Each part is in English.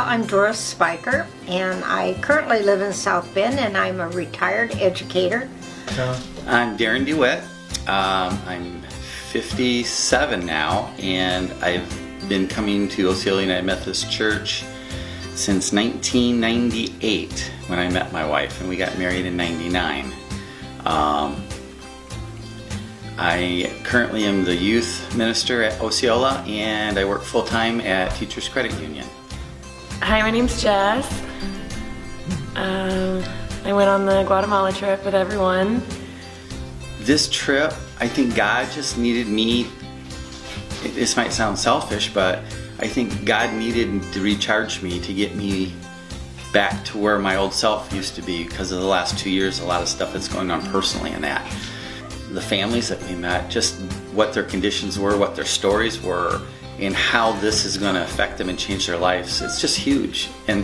I'm Doris Spiker, and I currently live in South Bend, and I'm a retired educator. I'm Darren DeWitt. I'm 57 now, and I've been coming to Osceola United Methodist Church since 1998 when I met my wife, and we got married in 99. I currently am the youth minister at Osceola, and I work full-time at Teachers Credit Union. Hi, my name's Jess. I went on the Guatemala trip with everyone. This trip, I think God just needed me. This might sound selfish, but I think God needed to recharge me to get me back to where my old self used to be, because of the last 2 years, a lot of stuff that's going on personally in that. The families that we met, just what their conditions were, what their stories were, and how this is going to affect them and change their lives. It's just huge, and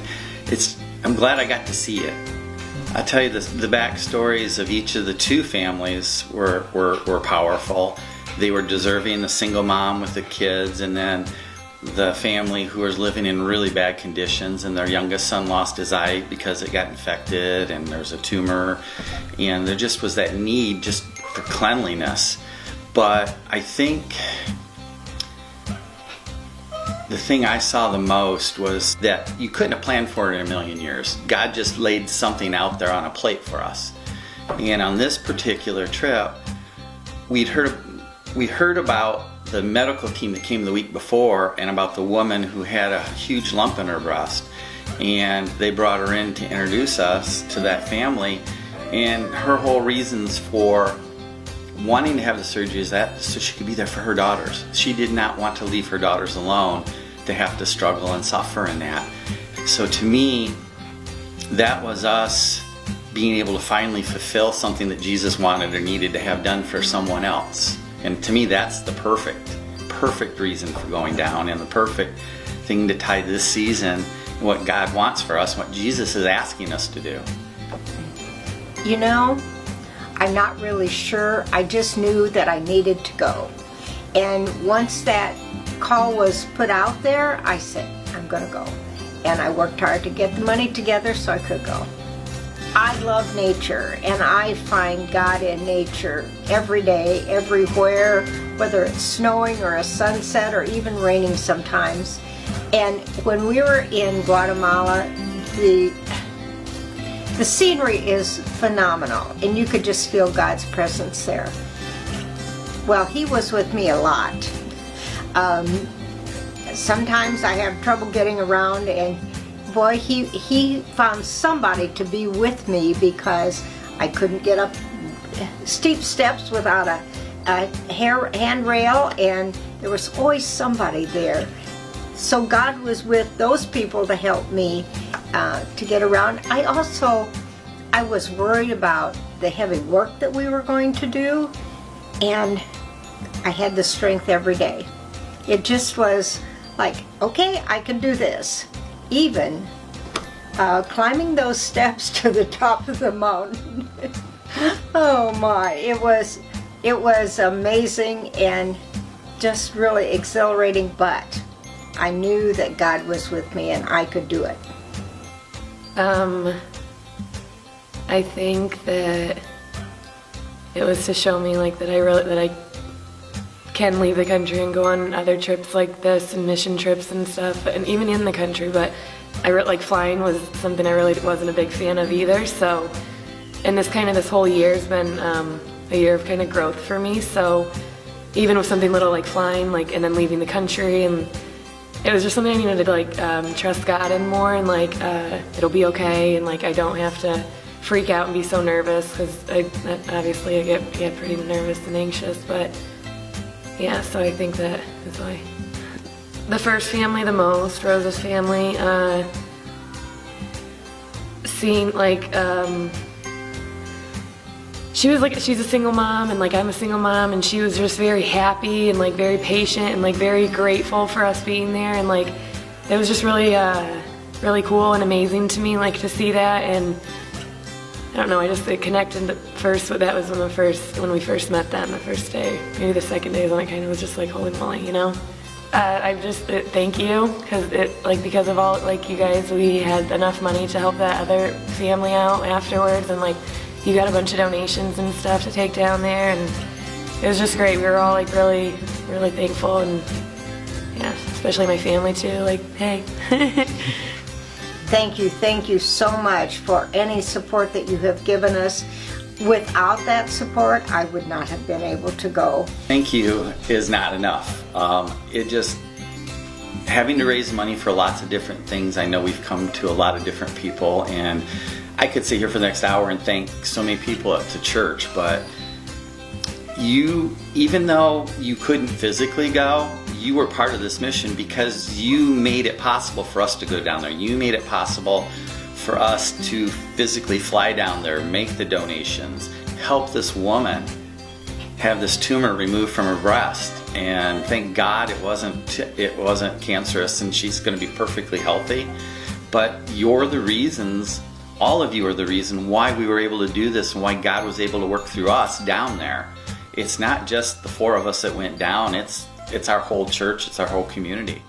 I'm glad I got to see it. I tell you, the backstories of each of the two families were powerful. They were deserving, the single mom with the kids, and then the family who was living in really bad conditions, and their youngest son lost his eye because it got infected and there's a tumor, and there just was that need just for cleanliness. But I think the thing I saw the most was that you couldn't have planned for it in a million years. God just laid something out there on a plate for us. And on this particular trip, we heard about the medical team that came the week before, and about the woman who had a huge lump in her breast. And they brought her in to introduce us to that family. And her whole reasons for wanting to have the surgery is that so she could be there for her daughters. She did not want to leave her daughters alone to have to struggle and suffer in that. So to me, that was us being able to finally fulfill something that Jesus wanted or needed to have done for someone else. And to me, that's the perfect reason for going down, and the perfect thing to tie this season and what God wants for us, what Jesus is asking us to do. You know, I'm not really sure. I just knew that I needed to go. And once that call was put out there, I said, I'm going to go. And I worked hard to get the money together so I could go. I love nature, and I find God in nature every day, everywhere, whether it's snowing or a sunset or even raining sometimes. And when we were in Guatemala, the scenery is phenomenal, and you could just feel God's presence there. Well, He was with me a lot. Sometimes I have trouble getting around, and boy, he found somebody to be with me, because I couldn't get up steep steps without a handrail, and there was always somebody there. So God was with those people to help me to get around. I was worried about the heavy work that we were going to do, and I had the strength every day. It just was like, okay, I can do this. Even climbing those steps to the top of the mountain. Oh my, it was amazing and just really exhilarating, but I knew that God was with me and I could do it. I think that it was to show me that I can leave the country and go on other trips like this, and mission trips and stuff, and even in the country. But flying was something I really wasn't a big fan of either. So, and this whole year has been a year of kind of growth for me. So, even with something little like flying, and then leaving the country, and it was just something I needed to trust God in more, and it'll be okay, and I don't have to freak out and be so nervous, because obviously I get pretty nervous and anxious. But yeah, so I think that is why. The first family the most, Rosa's family, seeing she's a single mom, and I'm a single mom, and she was just very happy and very patient and very grateful for us being there, and it was just really really cool and amazing to me to see that. And I don't know, it connected first. That was when we first met them, the first day. Maybe the second day is when I kind of was just holy moly, you know? I just thank you because of all you guys, we had enough money to help that other family out afterwards, and you got a bunch of donations and stuff to take down there, and it was just great. We were all really, really thankful, and yeah, especially my family too. Hey. Thank you so much for any support that you have given us. Without that support, I would not have been able to go. Thank you is not enough. Having to raise money for lots of different things. I know we've come to a lot of different people, and I could sit here for the next hour and thank so many people at the church, but even though you couldn't physically go, you were part of this mission because you made it possible for us to go down there. You made it possible for us to physically fly down there, make the donations, help this woman have this tumor removed from her breast, and thank God it wasn't cancerous and she's going to be perfectly healthy. But you're the reasons, all of you are the reason why we were able to do this and why God was able to work through us down there. It's not just the 4 of us that went down, it's our whole church, it's our whole community.